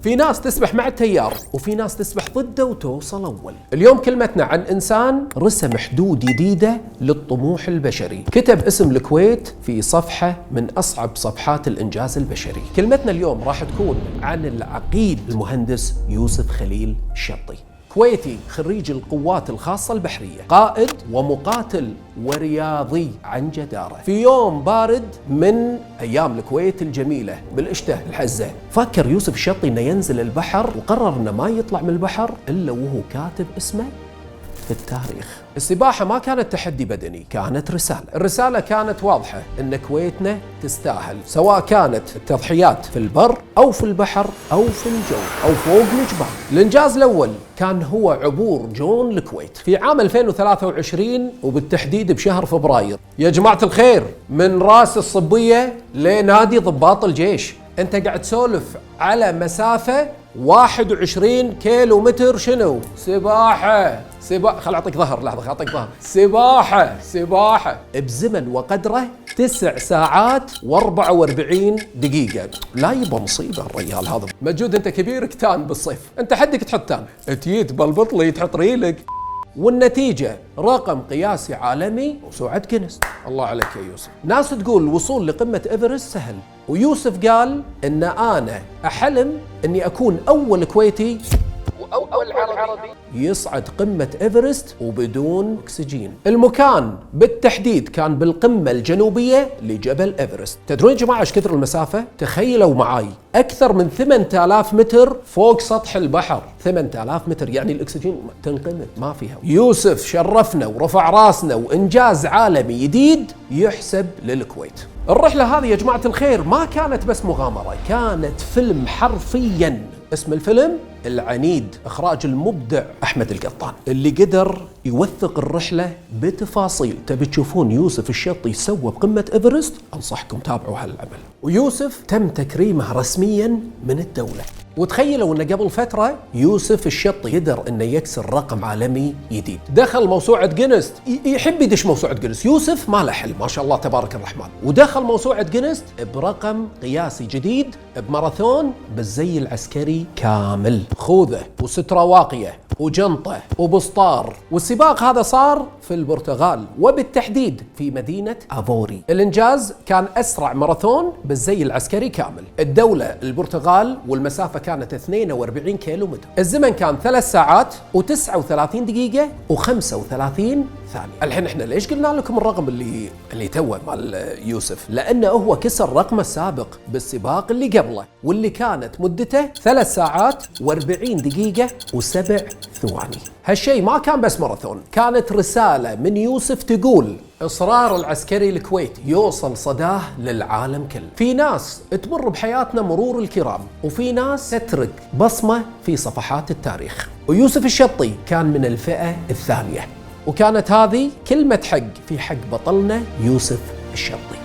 في ناس تسبح مع التيار وفي ناس تسبح ضده وتوصل أول. اليوم كلمتنا عن إنسان رسم حدود جديدة للطموح البشري، كتب اسم الكويت في صفحة من أصعب صفحات الإنجاز البشري. كلمتنا اليوم راح تكون عن العقيد المهندس يوسف خليل الشطي، كويتي خريج القوات الخاصة البحرية، قائد ومقاتل ورياضي عن جدارة. في يوم بارد من أيام الكويت الجميلة بالشتاء الحزة، فكر يوسف الشطي إنه ينزل البحر وقرر إنه ما يطلع من البحر إلا وهو كاتب اسمه في التاريخ. السباحة ما كانت تحدي بدني، كانت رسالة. الرسالة كانت واضحة إن كويتنا تستاهل، سواء كانت التضحيات في البر أو في البحر أو في الجو أو فوق الجبال. الإنجاز الأول كان هو عبور جون الكويت في عام 2023 وبالتحديد بشهر فبراير. يا جماعة الخير، من راس الصبية لنادي ضباط الجيش، أنت قاعد تسولف على مسافة 21 كيلو متر. شنو؟ سباحة. خل أعطيك ظهر، لحظة أعطيك ظهر. سباحة بزمن وقدره 9 ساعات و44 دقيقة. لا يبقى مصيبة الرجال هذا. مجود أنت كبير كتان بالصيف، أنت حدك تحط تان، تيت بالبطلي تحط ريلك. والنتيجة رقم قياسي عالمي وسوعة جينيس. الله عليك يا يوسف. ناس تقول الوصول لقمة إيفرست سهل، ويوسف قال إن أنا أحلم إني أكون أول كويتي وأول عربي يصعد قمة إيفرست وبدون أكسجين. المكان بالتحديد كان بالقمة الجنوبية لجبل إيفرست. تدرون يا جماعة ايش كثر المسافة؟ تخيلوا معاي أكثر من 8000 متر فوق سطح البحر. 8000 متر يعني الأكسجين تنقمد ما فيها. يوسف شرفنا ورفع راسنا وإنجاز عالمي جديد يحسب للكويت. الرحلة هذه يا جماعة الخير ما كانت بس مغامرة، كانت فيلم حرفياً. اسم الفيلم العنيد، إخراج المبدع أحمد القطان، اللي قدر يوثق الرحلة بتفاصيل. تبي تشوفون يوسف الشطي سوى بقمة إيفرست؟ أنصحكم تابعوا هالعمل. ويوسف تم تكريمه رسمياً من الدولة. وتخيلوا أن قبل فترة يوسف الشطي قدر أنه يكسر رقم عالمي جديد، دخل موسوعة جينيس. يحب يدش موسوعة جينيس يوسف، ما له حل ما شاء الله تبارك الرحمن. ودخل موسوعة جينيس برقم قياسي جديد بماراثون بالزي العسكري كامل، خوذة وسترة واقية وجنطة وبسطار. والسباق هذا صار في البرتغال وبالتحديد في مدينة أفوري. الإنجاز كان أسرع ماراثون بالزي العسكري كامل. الدولة البرتغال والمسافة كانت 42 كيلو متر. الزمن كان 3 ساعات و39 دقيقة و35 ثانية. الحين احنا ليش قلنا لكم الرقم اللي توه مال يوسف؟ لأنه هو كسر رقمه السابق بالسباق اللي قبله، واللي كانت مدته 3 ساعات و40 دقيقة و7 ثواني. هالشيء ما كان بس ماراثون، كانت رسالة من يوسف تقول إصرار العسكري الكويتي يوصل صداه للعالم كله. في ناس تمر بحياتنا مرور الكرام، وفي ناس تترك بصمة في صفحات التاريخ، ويوسف الشطي كان من الفئة الثانية. وكانت هذه كلمة حق في حق بطلنا يوسف الشطي.